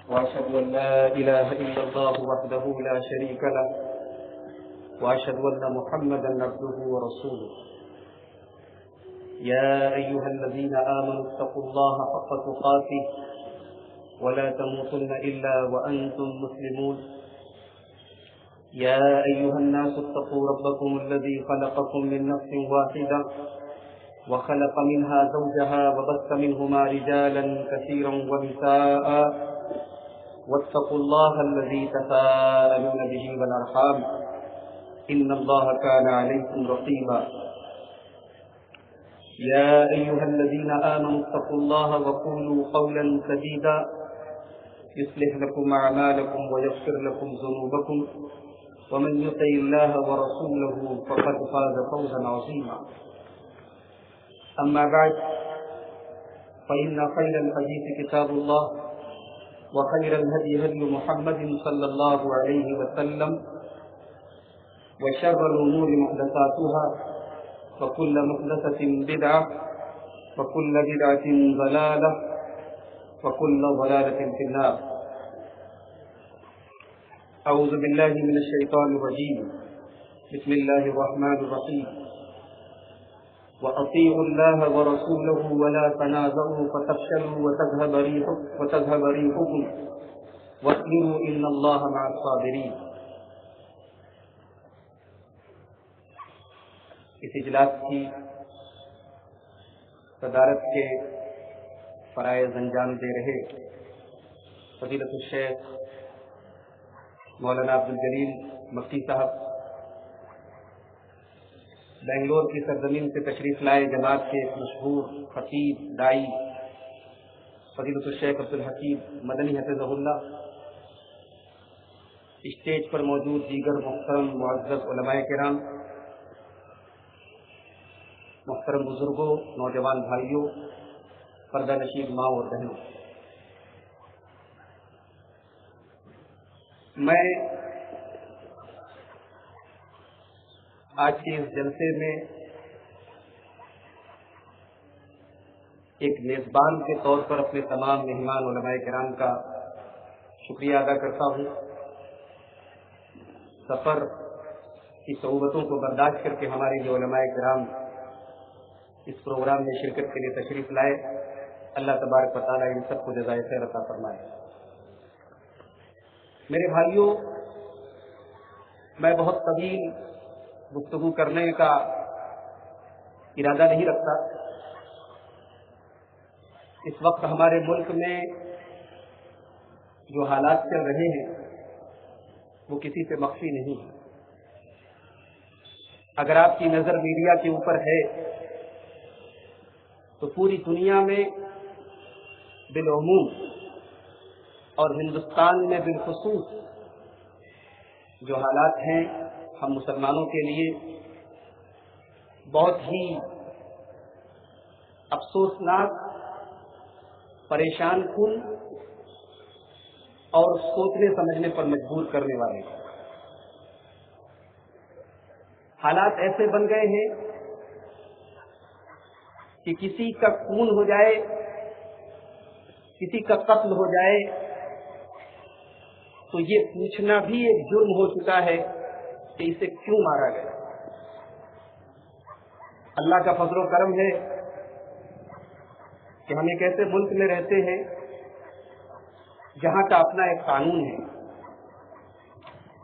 وأشهد أن لا إله إلا الله وحده لا شريك له وأشهد أن محمدا عبده ورسوله. يا أيها الذين آمنوا اتقوا الله حق تقاته ولا تموتن إلا وأنتم مسلمون. يا أيها الناس اتقوا ربكم الذي خلقكم من نفس واحدة وخلق منها زوجها وبث منهما رجالا كثيرا ونساء واتقوا الله الذي تساءلون به والأرحام إن الله كان عليكم رقيبا. يا أيها الذين آمنوا اتقوا الله وقولوا قولا سديدا يصلح لكم أعمالكم ويغفر لكم ذنوبكم ومن يطع الله ورسوله فقد فاز فوزا عظيما. أما بعد فإن خير الحديث كتاب الله وخير الهدي هدي محمد صلى الله عليه وسلم وشر الأمور محدثاتها وكل محدثة بدعة وكل بدعة ضلالة وكل ضلالة في النار. أعوذ بالله من الشيطان الرجيم. بسم الله الرحمن الرحيم. وأطيعوا الله ورسوله ولا تنازعوا فتفشلوا وتذهب ريحكم واصبروا إن الله مع الصابرين. اس اجلاس کی صدارت کے فرائض انجام دے رہے فضیلت الشیخ مولانا عبدالجلیل مکی صاحب، بنگلور کی سرزمین سے تشریف لائے جماعت کے ایک مشہور خطیب دائی فضیلت الشیخ عبدالحکیم مدنی حفظہ اللہ، اسٹیج پر موجود دیگر محترم معزز علماء کرام، محترم بزرگوں، نوجوان بھائیوں، پردہ نشین ماں اور بہنوں، میں آج کے اس جلسے میں ایک میزبان کے طور پر اپنے تمام مہمان علماء کرام کا شکریہ ادا کرتا ہوں. سفر کی صعوبتوں کو برداشت کر کے ہمارے جو علماء کرام اس پروگرام میں شرکت کے لیے تشریف لائے، اللہ تبارک و تعالیٰ ان سب کو جزائے خیر عطا فرمائے. میرے بھائیوں، میں بہت طویل گفتگو کرنے کا ارادہ نہیں رکھتا. اس وقت ہمارے ملک میں جو حالات چل رہے ہیں وہ کسی سے مخفی نہیں ہے. اگر آپ کی نظر میڈیا کے اوپر ہے تو پوری دنیا میں بالعموم اور ہندوستان میں بالخصوص جو حالات ہیں ہم مسلمانوں کے لیے بہت ہی افسوسناک، پریشان کن اور سوچنے سمجھنے پر مجبور کرنے والے حالات ایسے بن گئے ہیں کہ کسی کا خون ہو جائے، کسی کا قتل ہو جائے تو یہ پوچھنا بھی ایک جرم ہو چکا ہے کہ اسے کیوں مارا گیا. اللہ کا فضل و کرم ہے کہ ہم ایک ایسے ملک میں رہتے ہیں جہاں کا اپنا ایک قانون ہے،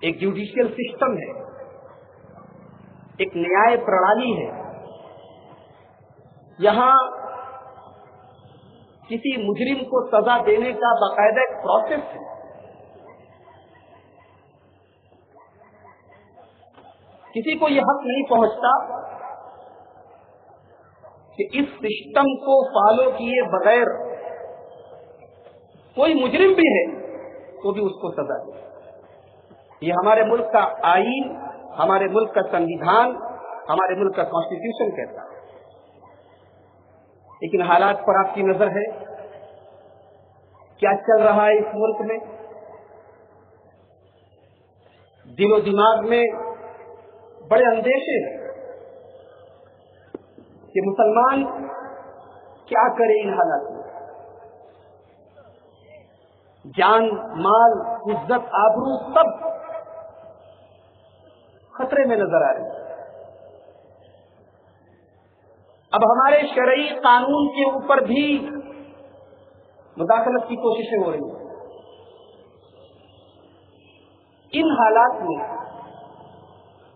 ایک جوڈیشل سسٹم ہے، ایک نیائے پرنالی ہے. یہاں کسی مجرم کو سزا دینے کا باقاعدہ ایک پروسیس ہے. کسی کو یہ حق نہیں پہنچتا کہ اس سسٹم کو فالو کیے بغیر کوئی مجرم بھی ہے تو بھی اس کو سزا دے. یہ ہمارے ملک کا آئین، ہمارے ملک کا سنویدھان، ہمارے ملک کا کانسٹیٹیوشن کہتا ہے. لیکن حالات پر آپ کی نظر ہے، کیا چل رہا ہے اس ملک میں. دل و دماغ میں بڑے اندیشے ہیں کہ مسلمان کیا کرے ان حالات میں. جان، مال، عزت، آبرو سب خطرے میں نظر آ رہے ہیں۔ اب ہمارے شرعی قانون کے اوپر بھی مداخلت کی کوششیں ہو رہی ہیں۔ ان حالات میں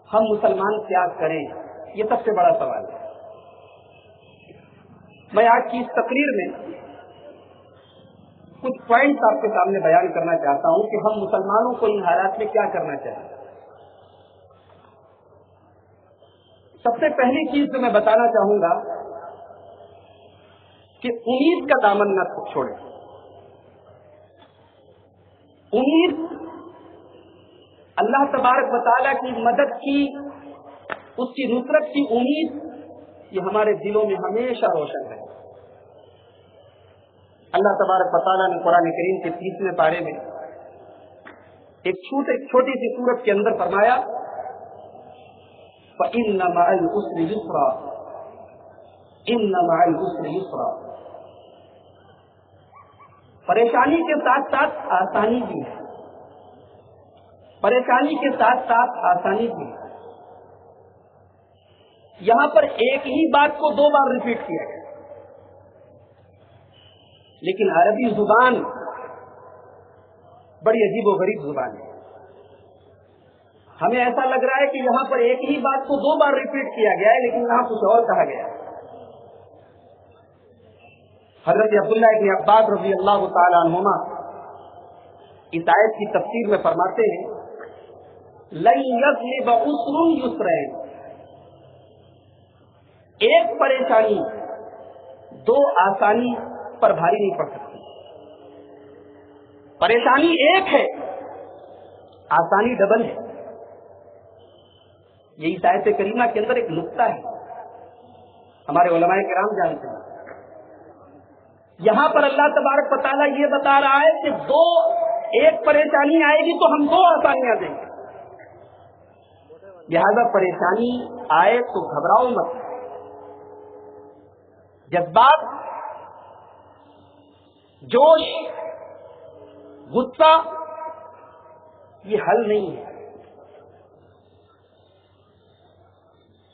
ہم مسلمان کیا کریں، یہ سب سے بڑا سوال ہے۔ میں آج کی اس تقریر میں کچھ پوائنٹس آپ کے سامنے بیان کرنا چاہتا ہوں کہ ہم مسلمانوں کو ان حالات میں کیا کرنا چاہیے۔ سب سے پہلی چیز جو میں بتانا چاہوں گا کہ امید کا دامن نہ چھوڑیں۔ امید، اللہ تبارک و تعالیٰ کی مدد کی، اس کی نصرت کی امید، یہ ہمارے دلوں میں ہمیشہ روشن ہے۔ اللہ تبارک و تعالیٰ نے قرآن کریم کے 30ویں پارے میں ایک چھوٹی سی سورت کے اندر فرمایا فَإِنَّ مَعَ الْعُسْرِ يُسْرًا إِنَّ مَعَ الْعُسْرِ يُسْرًا۔ پریشانی کے ساتھ ساتھ آسانی بھی ہے، پریشانی کے ساتھ ساتھ آسانی بھی ہے۔ یہاں پر ایک ہی بات کو 2 بار ریپیٹ کیا گیا، لیکن عربی زبان بڑی عجیب و غریب زبان ہے۔ ہمیں ایسا لگ رہا ہے کہ یہاں پر ایک ہی بات کو 2 بار ریپیٹ کیا گیا ہے، لیکن یہاں کچھ اور کہا گیا ہے۔ حضرت عبداللہ ابن عباس رضی اللہ تعالی عنہما اس آیت کی تفسیر میں فرماتے ہیں لَن يَغْلِبَ عُسْرٌ يُسْرَيْنِ، ایک پریشانی 2 آسانی پر بھاری نہیں پڑ سکتی۔ پریشانی ایک ہے، آسانی ڈبل ہے۔ یہ اس آیت کریمہ کے اندر ایک نقطہ ہے، ہمارے علماء کرام جانتے ہیں۔ یہاں پر اللہ تبارک و تعالیٰ یہ بتا رہا ہے کہ ایک پریشانی آئے گی تو ہم 2 آسانیاں دیں گے، لہذا پریشانی آئے تو گھبراؤ مت۔ جذبات، جوش، غصہ یہ حل نہیں ہے۔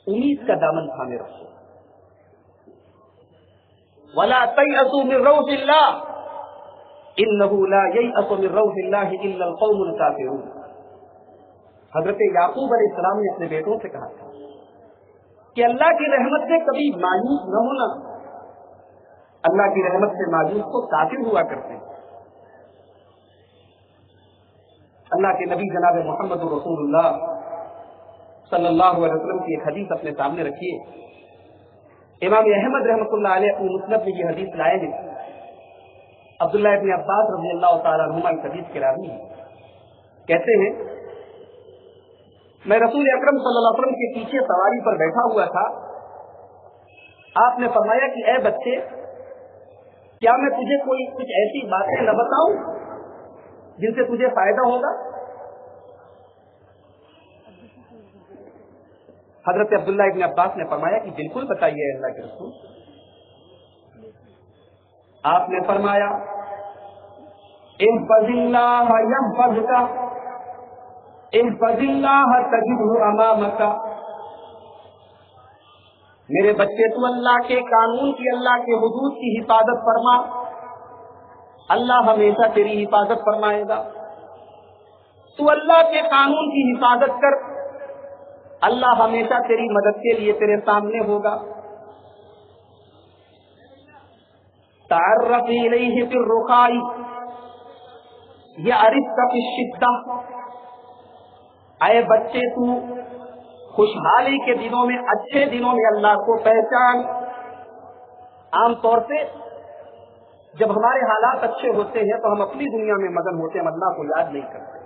امید کا دامن تھامے رکھو۔ وَلَا تَيْأَسُوا مِن رَّوْحِ اللَّهِ إِنَّهُ لَا يَيْأَسُ مِن رَّوْحِ اللَّهِ إِلَّا الْقَوْمُ الْكَافِرُونَ۔ حضرت یعقوب علیہ السلام نے اپنے بیٹوں سے کہا تھا کہ اللہ کی رحمت سے کبھی مایوس نہ ہونا، اللہ کی رحمت سے مایوس تو کافر ہوا کرتے ہیں۔ اللہ کے نبی جناب محمد رسول اللہ صلی اللہ علیہ وسلم کی ایک حدیث اپنے سامنے رکھیے۔ امام احمد رحمۃ اللہ علیہ اپنی مسند میں یہ حدیث لائے ہیں۔ عبداللہ ابن عباس رضی اللہ تعالیٰ عنہما اس حدیث کے راوی ہیں، کہتے ہیں میں رسول اکرم صلی اللہ علیہ وسلم کے پیچھے سواری پر بیٹھا ہوا تھا، آپ نے فرمایا کہ اے بچے، کیا میں تجھے کچھ ایسی باتیں نہ بتاؤں جن سے تجھے فائدہ ہوگا؟ حضرت عبداللہ ابن عباس نے فرمایا کہ بالکل بتائیے اللہ کے رسول۔ آپ نے فرمایا احفظ اللہ یحفظک احفظ اللہ تجدہ امامک۔ میرے بچے، تو اللہ کے قانون کی، اللہ کے حدود کی حفاظت فرما، اللہ ہمیشہ تیری حفاظت فرمائے گا۔ تو اللہ کے قانون کی حفاظت کر، اللہ ہمیشہ تیری مدد کے لیے تیرے سامنے ہوگا۔ تعرف الیہ فی الرخاء یعرفک فی الشدہ۔ اے بچے، تو خوشحالی کے دنوں میں، اچھے دنوں میں اللہ کو پہچان۔ عام طور سے جب ہمارے حالات اچھے ہوتے ہیں تو ہم اپنی دنیا میں مگن ہوتے ہیں، ہم اللہ کو یاد نہیں کرتے۔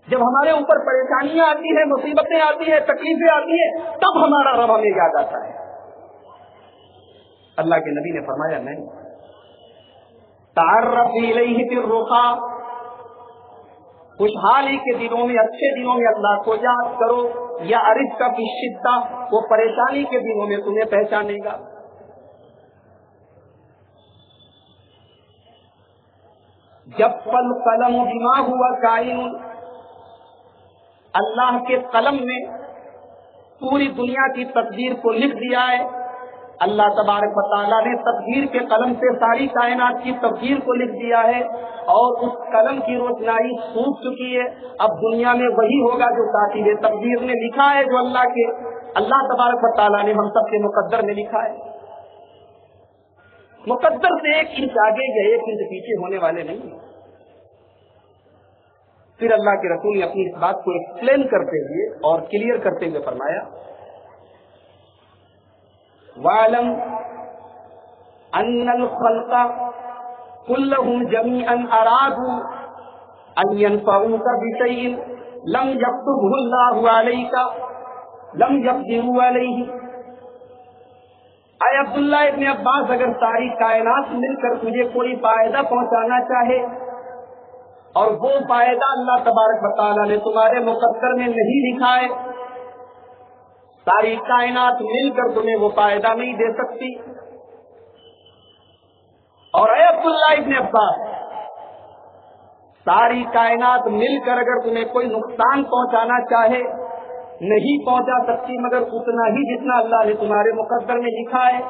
جب ہمارے اوپر پریشانیاں آتی ہیں، مصیبتیں آتی ہیں، تکلیفیں آتی ہیں، تب ہمارا رب ہمیں یاد آتا ہے۔ اللہ کے نبی نے فرمایا نہیں، تعرف الیہ فی الرخاء، خوشحالی کے دنوں میں، اچھے دنوں میں اللہ کو یاد کرو، یا عرفک فی الشدہ، وہ پریشانی کے دنوں میں تمہیں پہچانے گا۔ جب القلم بما ہوا کائن، اللہ کے قلم نے پوری دنیا کی تقدیر کو لکھ دیا ہے. اللہ تبارک و تعالیٰ نے تقدیر کے قلم سے ساری کائنات کی تقدیر کو لکھ دیا ہے، اور اس قلم کی روشنائی سوکھ چکی ہے. اب دنیا میں وہی ہوگا جو کاتب تقدیر نے لکھا ہے، جو اللہ تبارک و تعالیٰ نے ہم سب کے مقدر میں لکھا ہے. مقدر سے 1 انچ آگے یا 1 انچ پیچھے ہونے والے نہیں ہیں. پھر اللہ کے رسول نے اپنی اس بات کو ایکسپلین کرتے ہوئے اور کلیئر کرتے ہوئے فرمایا، وَاعْلَمْ أَنَّ الْخَلْقَ كُلَّهُمْ جَمِيعًا أَرَادُوا أَن يَنْفَعُوكَ بِشَيْءٍ لَمْ يَكْتُبْهُ اللَّهُ عَلَيْكَ لَمْ يَقْدِرُوا عَلَيْهِ. اے عبداللہ ابن عباس، اگر ساری کائنات مل کر تجھے کوئی فائدہ پہنچانا چاہے اور وہ فائدہ اللہ تبارک و تعالیٰ نے تمہارے مقدر میں نہیں لکھا ہے، ساری کائنات مل کر تمہیں وہ فائدہ نہیں دے سکتی. اور اے عبداللہ ابن عباس، ساری کائنات مل کر اگر تمہیں کوئی نقصان پہنچانا چاہے نہیں پہنچا سکتی مگر اتنا ہی جتنا اللہ نے تمہارے مقدر میں لکھا ہے.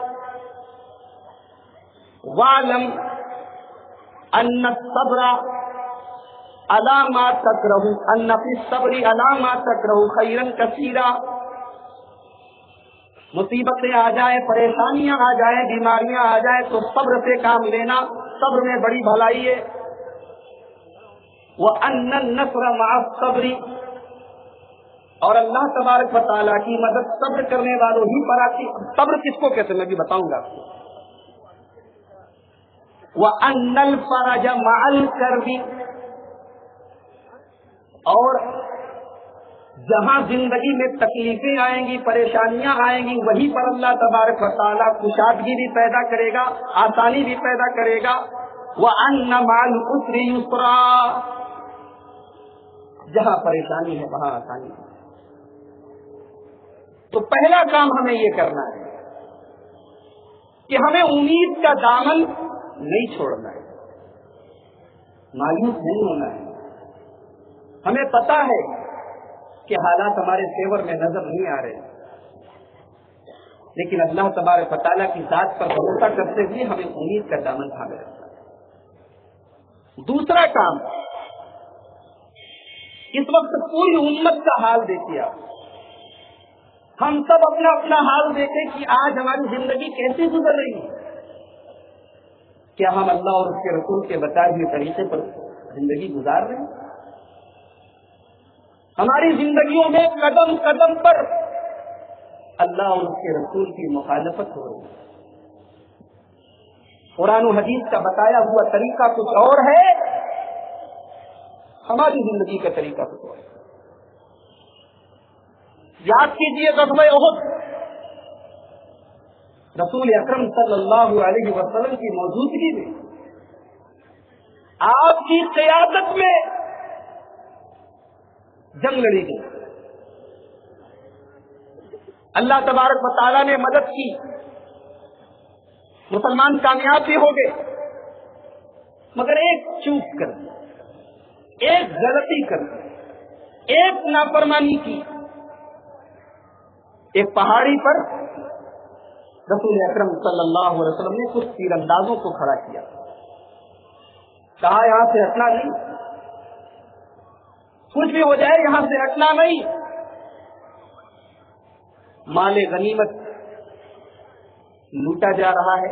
وَاعْلَمْ أَنَّ الصَّبْرَ عَلَى مَا تَكْرَهُ أَنَّ فِي الصَّبْرِ عَلَى مَا تَكْرَهُ خَيْرًا كَثِيرًا. مصیبتیں آ جائیں، پریشانیاں آ جائیں، بیماریاں آ جائیں تو صبر سے کام لینا، صبر میں بڑی بھلائی ہے. وَأَنَّ النَّصْرَ مَعَ الصَّبْرِ، اور اللہ تبارک و تعالیٰ کی مدد صبر کرنے والوں ہی پر آتی. صبر کس کو کہتے ہیں میں بھی بتاؤں گا. وَأَنَّ الْفَرَجَ مَعَ الْكَرْبِ، اور جہاں زندگی میں تکلیفیں آئیں گی، پریشانیاں آئیں گی، وہیں پر اللہ تبارک و تعالیٰ کشادگی بھی پیدا کرے گا، آسانی بھی پیدا کرے گا. وَأَنَّ مَعَ الْعُسْرِ يُسْرًا، جہاں پریشانی ہے وہاں آسانی ہے. تو پہلا کام ہمیں یہ کرنا ہے کہ ہمیں امید کا دامن نہیں چھوڑنا ہے، مایوس نہیں ہونا ہے. ہمیں پتا ہے کہ حالات ہمارے فیور میں نظر نہیں آ رہے، لیکن اللہ تبارک و تعالیٰ کی ذات پر بھروسہ کرتے ہوئے ہمیں امید کا دامن تھامے رکھنا ہے. دوسرا کام، اس وقت پوری امت کا حال دیکھیے آپ. ہم سب اپنا اپنا حال دیکھیں کہ آج ہماری زندگی کیسے گزر رہی ہے. کیا ہم اللہ اور اس کے رسول کے بتائے ہوئے طریقے پر زندگی گزار رہے ہیں؟ ہماری زندگیوں میں قدم قدم پر اللہ اور اس کے رسول کی مخالفت ہو رہی ہے. قرآن و حدیث کا بتایا ہوا طریقہ کچھ اور ہے، ہماری زندگی کا طریقہ کچھ اور ہے. یاد کیجیے غزوہ احد، رسول اکرم صلی اللہ علیہ وسلم کی موجودگی میں، آپ کی قیادت میں جنگ لڑی گئی. اللہ تبارک و تعالیٰ نے مدد کی، مسلمان کامیاب بھی ہو گئے، مگر ایک چوک کر دی، ایک غلطی کر دی، ایک نافرمانی کی. ایک پہاڑی پر رسول اکرم صلی اللہ علیہ وسلم نے کچھ تیر اندازوں کو کھڑا کیا، کہا یہاں سے ہٹنا نہیں، کچھ بھی ہو جائے یہاں سے ہٹنا نہیں. مال غنیمت لوٹا جا رہا ہے.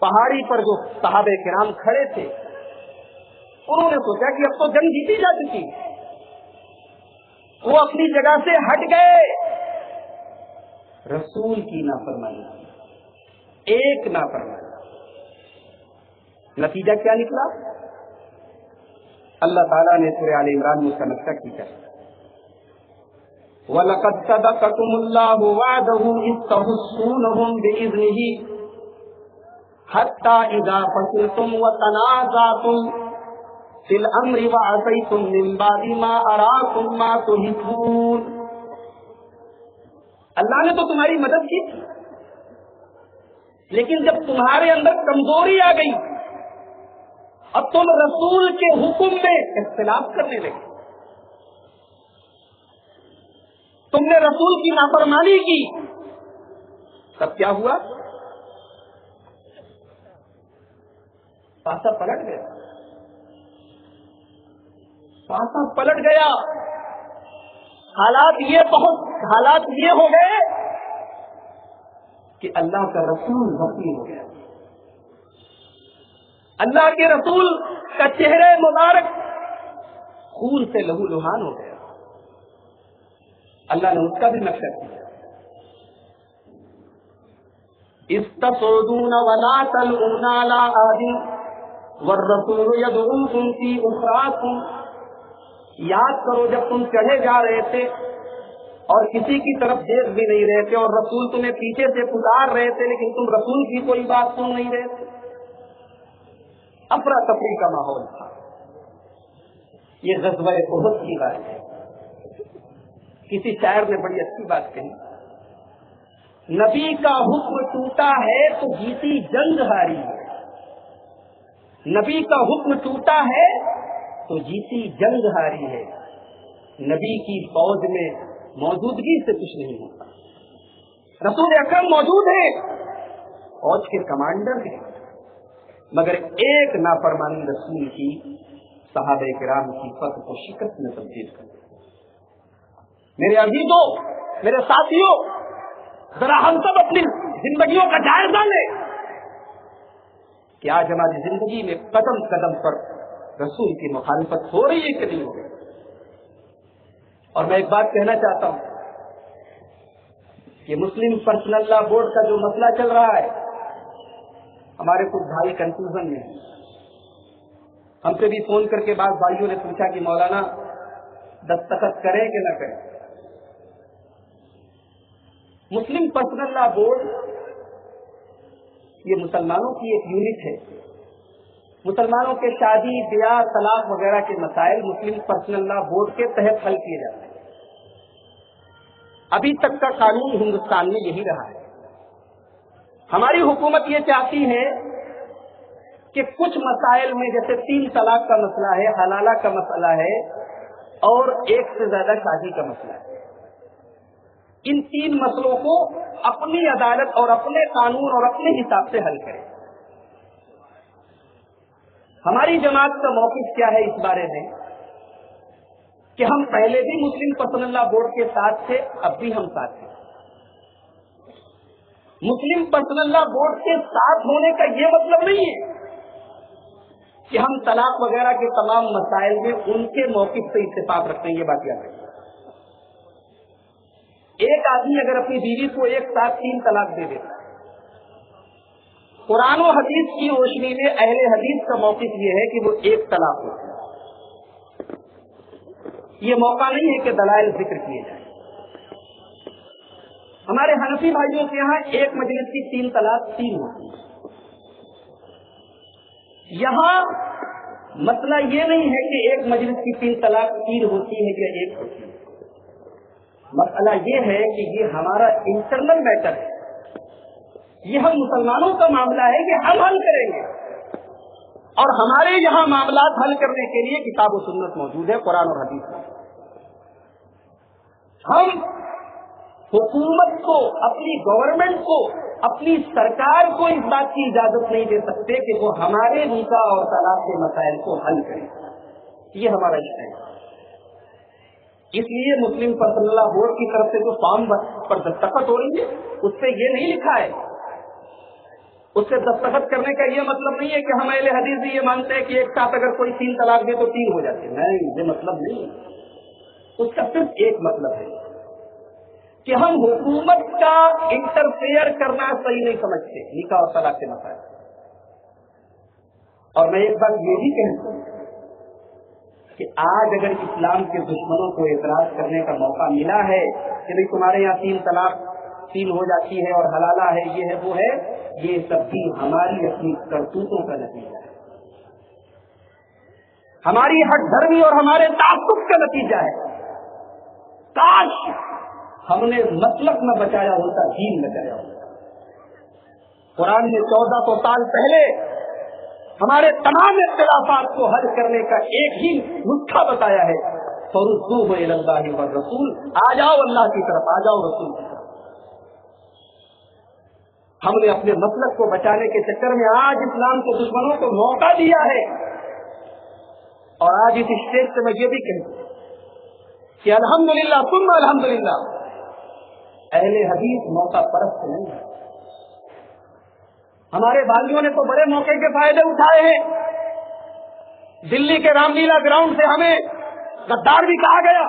پہاڑی پر جو صحابہ کرام کھڑے تھے انہوں نے سوچا کہ اب تو جنگ جیتی جا چکی، وہ اپنی جگہ سے ہٹ گئے. رسول کی نافرمانی، ایک نافرمانی، نتیجہ کیا نکلا؟ اللہ تعالیٰ نے سورہ آل عمران میں اس کا نقشہ کھینچا. وَلَقَدْ صَدَقَكُمُ اللَّهُ وَعْدَهُ إِذْ تَحُسُّونَهُم بِإِذْنِهِ حَتَّى إِذَا فَشِلْتُمْ وَتَنَازَعْتُمْ فِي الْأَمْرِ وَعَصَيْتُمْ مِنْ بَعْدِ مَا أَرَاكُمْ مَا تُحِبُّونَ. اللہ نے تو تمہاری مدد کی تھی، لیکن جب تمہارے اندر کمزوری آ گئی اور تم رسول کے حکم میں اختلاف کرنے لگے، تم نے رسول کی نافرمانی کی، تب کیا ہوا؟ پاسا پلٹ گیا، پاسا پلٹ گیا۔ حالات یہ ہو گئے کہ اللہ کا رسول زخمی ہو گیا، اللہ کے رسول کا چہرہ مبارک خون سے لہو لہان ہو گیا، اللہ نے اس کا بھی نقشہ کیا۔ استصعدون ولا تلؤون علی احد والرسول يدعوكم في اخراكم، یاد کرو جب تم چڑھے جا رہے تھے اور کسی کی طرف دیکھ بھی نہیں رہے تھے اور رسول تمہیں پیچھے سے پکار رہے تھے، لیکن تم رسول کی کوئی بات سن نہیں رہے تھے، افراتفری کا ماحول تھا۔ یہ غزوہ احد کی بات ہے۔ کسی شاعر نے بڑی اچھی بات کہی، نبی کا حکم ٹوٹا ہے تو جیتی جنگ ہاری ہے، نبی کا حکم ٹوٹا ہے تو جیتی جنگ ہاری ہے، نبی کی فوج میں موجودگی سے کچھ نہیں ہوتا۔ رسول اکرم موجود ہیں، فوج کے کمانڈر ہیں، مگر ایک نافرمانی رسول کی صحابہ کرام کی فتح کو شکست میں تبدیل کر دیا۔ میرے عزیزوں، میرے ساتھیوں، ذرا ہم سب اپنی زندگیوں کا جائزہ لیں کہ آج ہماری زندگی میں قدم قدم پر رسول کی مخالفت ہو رہی ہے کہ نہیں ہو رہی۔ اور میں ایک بات کہنا چاہتا ہوں کہ مسلم پرسنل لا بورڈ کا جو مسئلہ چل رہا ہے، ہمارے کچھ بھائی کنفیوژن میں ہیں۔ ہم سے بھی فون کر کے بعض بھائیوں نے پوچھا کہ مولانا دستخط کریں کہ نہ کریں۔ مسلم پرسنل لا بورڈ یہ مسلمانوں کی ایک یونٹ ہے، مسلمانوں کے شادی بیاہ طلاق وغیرہ کے مسائل مسلم پرسنل لا بورڈ کے تحت حل کیے جاتے ہیں۔ ابھی تک کا قانون ہندوستان میں یہی رہا ہے۔ ہماری حکومت یہ چاہتی ہے کہ کچھ مسائل میں جیسے 3 طلاق کا مسئلہ ہے، حلالہ کا مسئلہ ہے اور ایک سے زیادہ شادی کا مسئلہ ہے، ان 3 مسئلوں کو اپنی عدالت اور اپنے قانون اور اپنے حساب سے حل کرے۔ ہماری جماعت کا موقف کیا ہے اس بارے میں کہ ہم پہلے بھی مسلم پرسنل لا بورڈ کے ساتھ تھے، اب بھی ہم ساتھ ہیں۔ مسلم پرسنل لا بورڈ کے ساتھ ہونے کا یہ مطلب نہیں ہے کہ ہم طلاق وغیرہ کے تمام مسائل میں ان کے موقف سے اتفاق رکھتے ہیں، یہ بات یاد رکھیں۔ ایک آدمی اگر اپنی بیوی کو ایک ساتھ 3 طلاق دے دیتا ہے، قرآن و حدیث کی روشنی میں اہل حدیث کا موقف یہ ہے کہ وہ 1 طلاق ہوتی ہے۔ یہ موقع نہیں ہے کہ دلائل ذکر کیے جائیں۔ ہمارے حنفی بھائیوں کے یہاں ایک مجلس کی 3 طلاق 3 ہوتی ہے۔ یہاں مسئلہ یہ نہیں ہے کہ ایک مجلس کی 3 طلاق 3 ہوتی ہے یا 1 ہوتی ہے، مسئلہ یہ ہے کہ یہ ہمارا انٹرنل میٹر ہے، یہ ہم مسلمانوں کا معاملہ ہے کہ ہم حل کریں گے، اور ہمارے یہاں معاملات حل کرنے کے لیے کتاب و سنت موجود ہے، قرآن اور حدیث میں۔ ہم حکومت کو، اپنی گورنمنٹ کو، اپنی سرکار کو اس بات کی اجازت نہیں دے سکتے کہ وہ ہمارے نکاح اور طلاق کے مسائل کو حل کریں، یہ ہمارا حصہ ہے۔ اس لیے مسلم پرسنل لا بورڈ کی طرف سے جو فارم پر دستخط ہو رہی ہے اس پہ یہ نہیں لکھا ہے، اس سے دستخط کرنے کا یہ مطلب نہیں ہے کہ ہم اہل حدیث بھی یہ مانتے ہیں کہ ایک ساتھ اگر کوئی 3 طلاق دے تو 3 ہو جاتے ہیں، نہیں، یہ مطلب نہیں ہے۔ اس کا صرف ایک مطلب ہے کہ ہم حکومت کا انٹرفیئر کرنا صحیح نہیں سمجھتے نکاح اور طلاق کے مسائل۔ اور میں ایک بات یہ بھی کہتا ہوں کہ آج اگر اسلام کے دشمنوں کو اعتراض کرنے کا موقع ملا ہے کہ بھائی تمہارے یہاں 3 طلاق 3 ہو جاتی ہے اور حلالہ ہے، یہ ہے وہ ہے، یہ سب بھی ہماری اپنی کرتوتوں کا نتیجہ ہے، ہماری ہٹ دھرمی اور ہمارے تعصب کا نتیجہ ہے۔ کاش ہم نے مطلب نہ بچایا ہوتا، دین بچایا ہوتا۔ قرآن نے 1400 سال پہلے ہمارے تمام اختلافات کو حل کرنے کا ایک ہی نسخہ بتایا ہے، فَرُدُّوهُ إِلَى اللَّهِ وَالرَّسُولِ، آ جاؤ اللہ کی طرف، آ جاؤ رسول کی طرف۔ ہم نے اپنے مسلک کو بچانے کے چکر میں آج اسلام کے دشمنوں کو موقع دیا ہے، اور آج اس اسٹیج سے میں یہ بھی کہوں کہ الحمدللہ ثم الحمدللہ اہل حدیث موقع پرست نہیں ہے۔ ہمارے بھائیوں نے تو بڑے موقع کے فائدے اٹھائے ہیں۔ دلی کے رام لیلا گراؤنڈ سے ہمیں غدار بھی کہا گیا،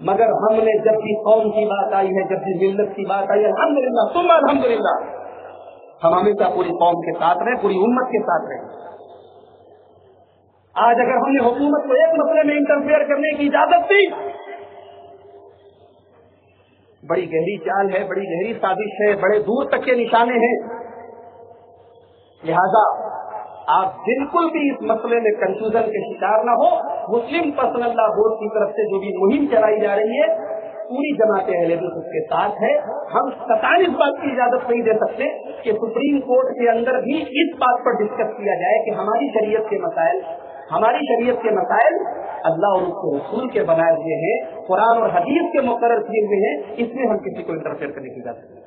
مگر ہم نے جب بھی قوم کی بات آئی ہے، جب بھی ملت کی بات آئی ہے، الحمدللہ ثم الحمدللہ ہم ہمیشہ پوری قوم کے ساتھ رہے، پوری امت کے ساتھ رہے۔ آج اگر ہم نے حکومت کو ایک مسئلے میں انٹرفیئر کرنے کی اجازت دی، بڑی گہری چال ہے، بڑی گہری سازش ہے، بڑے دور تک کے نشانے ہیں۔ لہذا آپ بالکل بھی اس مسئلے میں کنفیوژن کے شکار نہ ہو۔ مسلم پرسنل لا بورڈ کی طرف سے جو بھی مہم چلائی جا رہی ہے، پوری جماعت اہل حدیث اس کے ساتھ ہے۔ ہم قطعاً اس بات کی اجازت نہیں دے سکتے کہ سپریم کورٹ کے اندر بھی اس بات پر ڈسکس کیا جائے کہ ہماری شریعت کے مسائل اللہ اور اس کے رسول کے بنائے ہوئے ہیں، قرآن اور حدیث کے مقرر کیے ہوئے ہیں، اس میں ہم کسی کو انٹرفیئر کرنے کی اجازت نہیں۔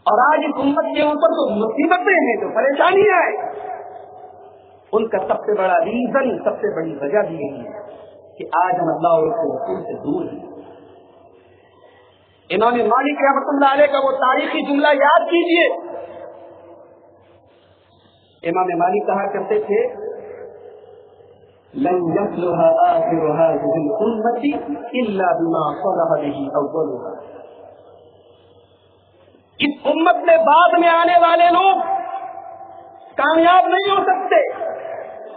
اور آج اس امت کے اوپر جو مصیبتیں ہیں، جو پریشانیاں ہیں، ان کا سب سے بڑا ریزن، سب سے بڑی وجہ بھی یہی ہے کہ آج ہم اللہ اور اس کے رسول سے دور ہیں۔ امام مالک رحمۃ اللہ علیہ کا وہ تاریخی جملہ یاد کیجئے۔ امام مالک کہا کرتے تھے، لن يصلح آخر هذه الأمة إلا بما صلح به أولها۔ اس امت میں بعد میں آنے والے لوگ کامیاب نہیں ہو سکتے،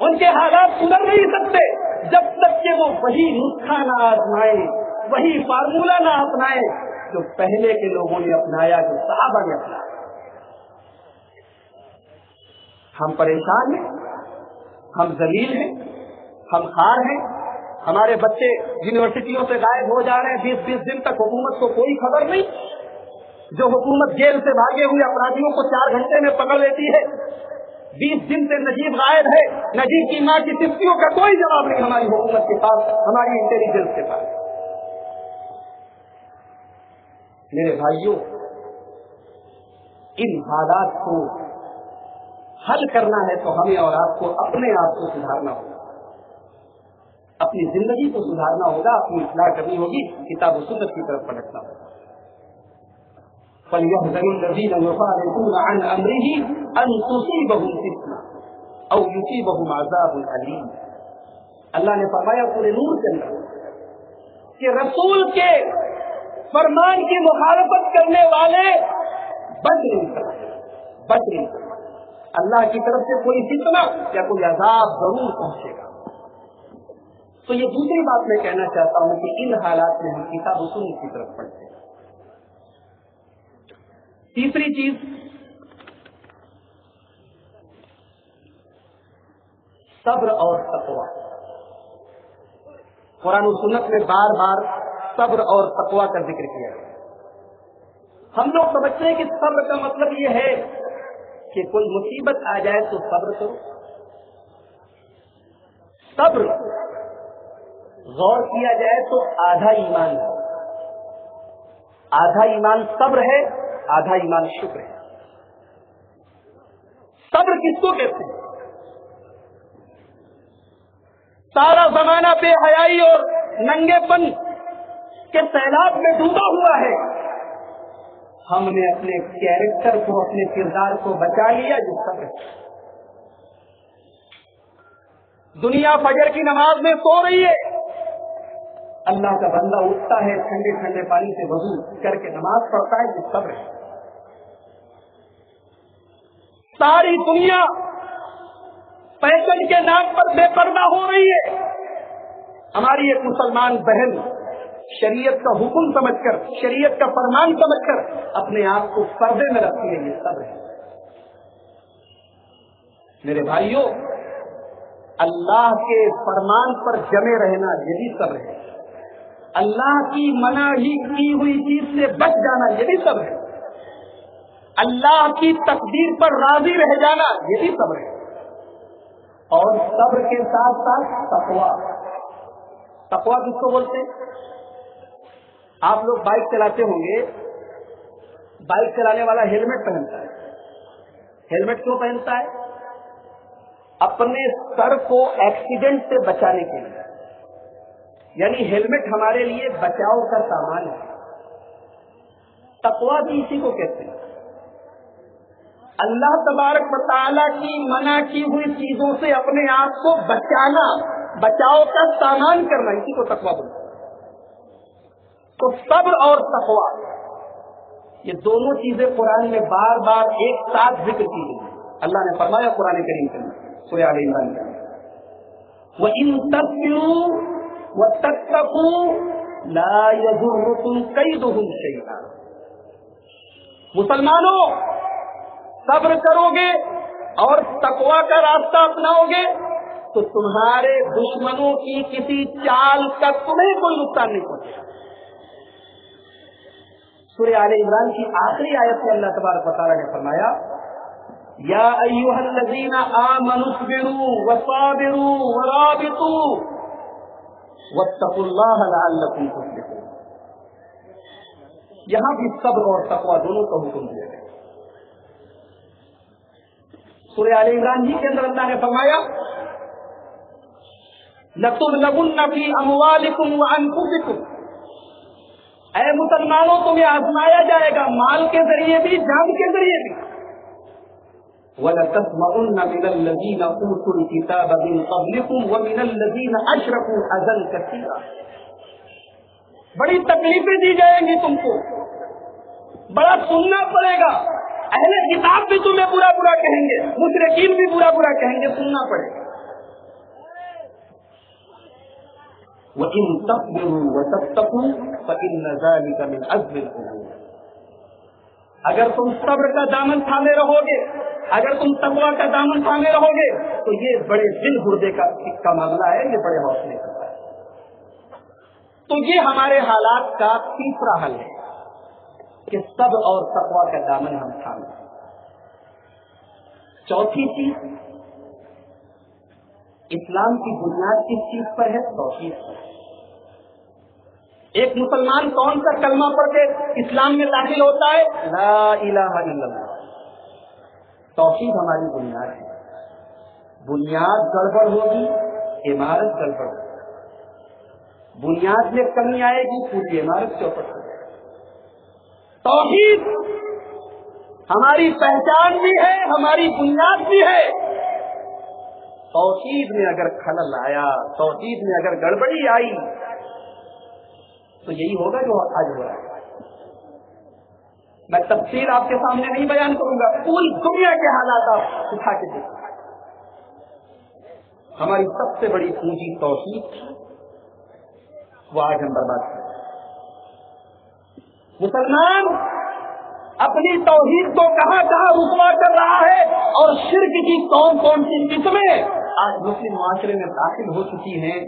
ان کے حالات سدھر نہیں سکتے جب تک کہ وہ وہی نسخہ نہ آزمائیں، وہی فارمولہ نہ اپنائیں جو پہلے کے لوگوں نے اپنایا، جو صحابہ نے اپنایا۔ ہم پریشان ہیں، ہم ذلیل ہیں، ہم خار ہیں، ہمارے بچے یونیورسٹیوں سے غائب ہو جا رہے ہیں، 20-20 دن تک حکومت کو کوئی خبر نہیں۔ جو حکومت جیل سے بھاگے ہوئے اپرادھیوں کو 4 گھنٹے میں پکڑ لیتی ہے، 20 دن سے نجیب غائب ہے، نجیب کی ماں کی چٹھیوں کا کوئی جواب نہیں ہماری حکومت کے پاس، ہماری انٹیلیجنس کے پاس۔ میرے بھائیوں، ان حالات کو حل کرنا ہے تو ہمیں اور آپ کو اپنے آپ کو سدھارنا ہوگا، اپنی زندگی کو سدھارنا ہوگا، اپنی اصلاح کرنی ہوگی، کتاب و سنت کی طرف پلٹنا ہوگا۔ فَلْيَحْذَرِ الَّذِينَ يُخَالِفُونَ عَنْ أَمْرِهِ أَن تُصِيبَهُمْ فِتْنَةٌ أَوْ يُصِيبَهُمْ عَذَابٌ أَلِيمٌ۔ اللہ نے فرمایا پورے نور کے اندر کہ رسول کے فرمان کی مخالفت کرنے والے بچ نہیں سکتے، اللہ کی طرف سے کوئی فتنہ یا کوئی عذاب ضرور پہنچے گا۔ تو یہ دوسری بات میں کہنا چاہتا ہوں کہ ان حالات میں ہم کتاب و سنت کی طرف پڑھتے ہیں۔ تیسری چیز، صبر اور تقویٰ۔ قرآن و سنت میں بار بار صبر اور تقویٰ کا ذکر کیا ہے۔ ہم لوگ سمجھتے ہیں کہ صبر کا مطلب یہ ہے کہ کوئی مصیبت آ جائے تو صبر کرو۔ صبر غور کیا جائے تو آدھا ایمان ہے، آدھا ایمان صبر ہے، آدھا ایمان شکر ہے۔ صبر کس کو کہتے ہیں؟ سارا زمانہ بے حیائی اور ننگے پن کے سیلاب میں ڈوبا ہوا ہے، ہم نے اپنے کیریکٹر کو، اپنے کردار کو بچا لیا، جو صبر ہے۔ دنیا فجر کی نماز میں سو رہی ہے، اللہ کا بندہ اٹھتا ہے، ٹھنڈے ٹھنڈے پانی سے وضو کر کے نماز پڑھتا ہے، جو صبر ہے۔ ساری دنیا فیشن کے نام پر بے پردہ ہو رہی ہے، ہماری ایک مسلمان بہن شریعت کا حکم سمجھ کر، شریعت کا فرمان سمجھ کر اپنے آپ کو پردے میں رکھتی ہے، یہ صبر ہے۔ میرے بھائیوں، اللہ کے فرمان پر جمے رہنا یہ بھی صبر ہے، اللہ کی منع ہی کی ہوئی چیز سے بچ جانا یہ بھی صبر ہے۔ اللہ کی تقدیر پر راضی رہ جانا، یہ بھی صبر ہے. اور صبر کے ساتھ ساتھ تقویٰ. تقویٰ کس کو بولتے ہیں؟ آپ لوگ بائک چلاتے ہوں گے، بائک چلانے والا ہیلمٹ پہنتا ہے. ہیلمٹ کیوں پہنتا ہے؟ اپنے سر کو ایکسیڈنٹ سے بچانے کے لیے. یعنی ہیلمٹ ہمارے لیے بچاؤ کا سامان ہے. تقویٰ بھی اسی کو کہتے ہیں. اللہ تبارک و تعالیٰ کی منع کی ہوئی چیزوں سے اپنے آپ کو بچانا، بچاؤ کا سامان کرنا، اسی کو تقویٰ بولتے ہیں. تو صبر اور تقویٰ یہ دونوں چیزیں قرآن میں بار بار ایک ساتھ ذکر کی گئی. اللہ نے فرمایا قرآن کریم کے اندر سورہ آل عمران کے اندر وَإِن تَصْبِرُوا وَتَتَّقُوا لَا يَضُرُّكُمْ كَيْدُهُمْ شَيْئًا. مسلمانوں، صبر کرو گے اور تقویٰ کا راستہ اپناؤ گے تو تمہارے دشمنوں کی کسی چال کا تمہیں کوئی نقصان نہیں پہنچے گا. سورہ آل عمران کی آخری آیت میں اللہ تبارک و تعالیٰ نے فرمایا یا ایھا الذین آمنوا اصبروا وصابروا ورابطوا واتقوا اللہ لعلکم تفلحون. یہاں بھی صبر اور تقویٰ دونوں کا حکم دیا گیا. سورہ آل عمران جی کے اندر اللہ نے فرمایا لَتُبْلَوُنَّ فِي أَمْوَالِكُمْ وَأَنفُسِكُمْ. اے مسلمانوں، تمہیں آزمایا جائے گا مال کے ذریعے بھی، جان کے ذریعے بھی. وَلَتَسْمَعُنَّ مِنَ الَّذِينَ أُوتُوا الْكِتَابَ مِنْ قَبْلِكُمْ وَمِنَ الَّذِينَ أَشْرَكُوا أَذًى كَثِيرًا. بڑی تکلیفیں دی جائیں گی تم کو، بڑا سننا پڑے گا. اہل کتاب بھی تمہیں برا برا کہیں گے، مشرکین بھی برا برا کہیں گے، سننا پڑے گا. وَإِن تَصْبِرُوا وَتَتَّقُوا فَإِنَّ ذَلِكَ مِنْ عَزْمِ الْأُمُورِ. اگر تم صبر کا دامن تھامے رہو گے، اگر تم تقویٰ کا دامن تھامے رہو گے تو یہ بڑے دل گردے کا معاملہ ہے، یہ بڑے حوصلے کا ہے. تو یہ ہمارے حالات کا تیسرا حل ہے کہ صبر اور تقویٰ کا دامن ہم تھامیں. چوتھی چیز، اسلام کی بنیاد کس چیز پر ہے؟ توحید پر. ایک مسلمان کون سا کلمہ پڑھ کے اسلام میں داخل ہوتا ہے؟ لا الہ الا اللہ. توحید ہماری بنیاد ہے. بنیاد گڑبڑ ہوگی، عمارت گڑبڑ ہوگی. بنیاد میں کمی آئے گی، پوری عمارت چوپٹ ہو جائے گی. توحید ہماری پہچان بھی ہے، ہماری بنیاد بھی ہے. توحید میں اگر خلل آیا، توحید میں اگر گڑبڑی آئی تو یہی ہوگا جو آج ہو رہا ہے. میں تفصیل آپ کے سامنے نہیں بیان کروں گا، پوری دنیا کے حالات آپ اٹھا کے دیکھیں. ہماری سب سے بڑی پونجی توحید تھی، وہ آج ہم برباد کر. مسلمان اپنی توحید کو کہاں کہاں رسوا کر رہا ہے اور شرک کی کون کون سی قسمیں آج مسلم معاشرے میں داخل ہو چکی ہیں،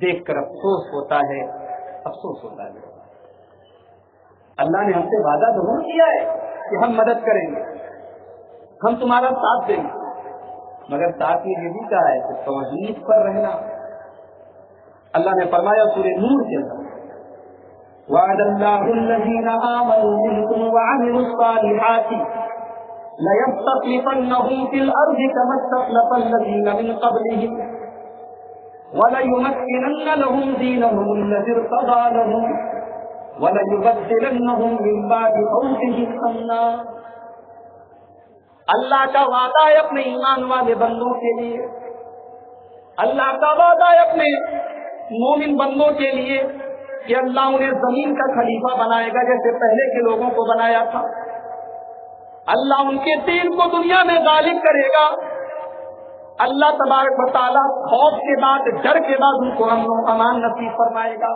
دیکھ کر افسوس ہوتا ہے، افسوس ہوتا ہے. اللہ نے ہم سے وعدہ ضرور کیا ہے کہ ہم مدد کریں گے، ہم تمہارا ساتھ دیں گے، مگر ساتھ میں یہ بھی کہا ہے کہ توحید پر رہنا. اللہ نے فرمایا سورہ نور کے اندر وعد اللہ الذین آمنوا منکم وعملوا الصالحات لَيَسْتَخْلِفَنَّهُمْ فِي الْأَرْضِ كَمَا اسْتَخْلَفَ الَّذِينَ مِنْ قَبْلِهِمْ وَلَيُمَكِّنَنَّ لَهُمْ دِينَهُمُ الَّذِي ارْتَضَىٰ لَهُمْ وَلَيُبَدِّلَنَّهُمْ مِنْ بَعْدِ خَوْفِهِمْ أَمْنًا. اللہ کا وعدہ ہے اپنے ایمان والے بندوں کے لیے، اللہ کا وعدہ ہے اپنے مومن بندوں کے لیے کہ اللہ انہیں زمین کا خلیفہ بنائے گا جیسے پہلے کے لوگوں کو بنایا تھا. اللہ ان کے دین کو دنیا میں غالب کرے گا. اللہ تبارک و تعالیٰ خوف کے بعد، ڈر کے بعد ان کو امن و امان نصیب فرمائے گا.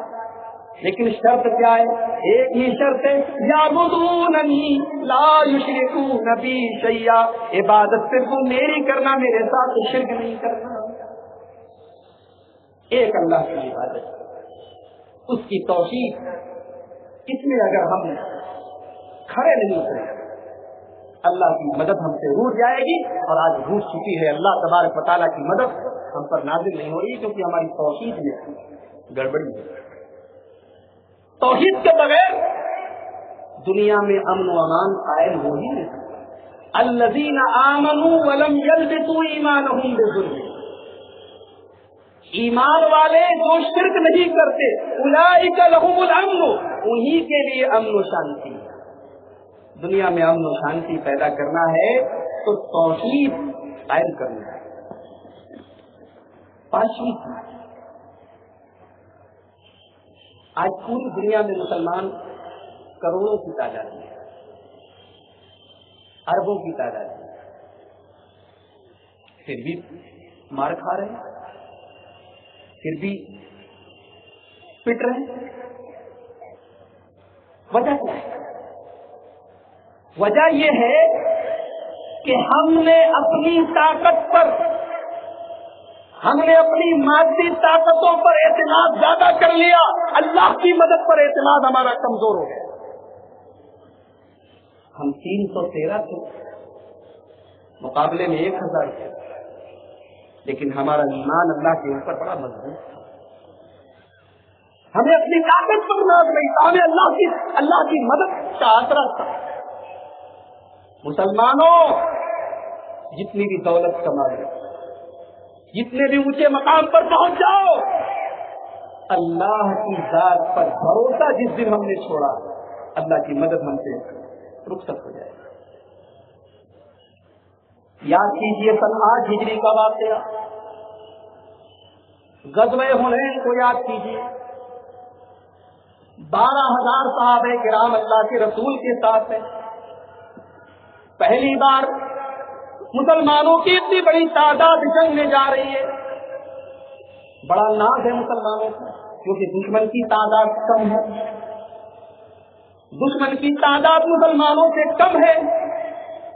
لیکن شرط کیا ہے؟ ایک ہی شرط ہے، یعبدوننی لا یشرکون بی شیئا. عبادت صرف میری کرنا، میرے ساتھ شرک نہیں کرنا. ایک اللہ کی عبادت، اس کی توحید. اس میں اگر ہم کھڑے نہیں اترے اللہ کی مدد ہم سے روٹ جائے گی، اور آج روٹ چکی ہے۔ اللہ تبارک و تعالیٰ کی مدد ہم پر نازل نہیں ہو رہی کیونکہ ہماری توحید میں گڑبڑی ہے۔ توحید کے بغیر دنیا میں امن و امان قائم ہو ہی نہیں سکتا۔ الذین آمنوا ولم یلبسوا ایمانہم بظلم، ایمان والے جو شرک نہیں کرتے، اولئک لہم الامن، انہی کے لیے امن و شانتی۔ دنیا میں امن و شانتی پیدا کرنا ہے تو توحید قائم کرنا ہے۔ پانچویں، آج پوری دنیا میں مسلمان کروڑوں کی تعداد میں، اربوں کی تعداد میں، پھر بھی مار کھا رہے ہیں، پھر بھی پٹ رہے ہیں۔ وجہ کیا ہے؟ وجہ یہ ہے کہ ہم نے اپنی طاقت پر، ہم نے اپنی مادی طاقتوں پر اعتماد زیادہ کر لیا، اللہ کی مدد پر اعتماد ہمارا کمزور ہو گیا۔ ہم 313 تھے، مقابلے میں 1000 تھے، لیکن ہمارا ایمان اللہ کے اوپر بڑا مضبوط تھا۔ ہمیں اپنی طاقت پر ناز نہیں تھا، ہمیں اللہ کی مدد کا آسرا تھا۔ مسلمانوں، جتنی بھی دولت کما لو، جتنے بھی اونچے مقام پر پہنچ جاؤ، اللہ کی ذات پر بھروسہ جس دن ہم نے چھوڑا، اللہ کی مدد ہم سے رخصت ہو جائے۔ یاد کیجیے سن 8 ہجری کا واقعہ، غزوہ حنین کو یاد کیجیے۔ 12,000 صحابہ کرام اللہ کے رسول کے ساتھ ہیں۔ پہلی بار مسلمانوں کی اتنی بڑی تعداد جنگ میں جا رہی ہے۔ بڑا ناز ہے مسلمانوں کا، کیونکہ دشمن کی تعداد کم ہے، دشمن کی تعداد مسلمانوں سے کم ہے۔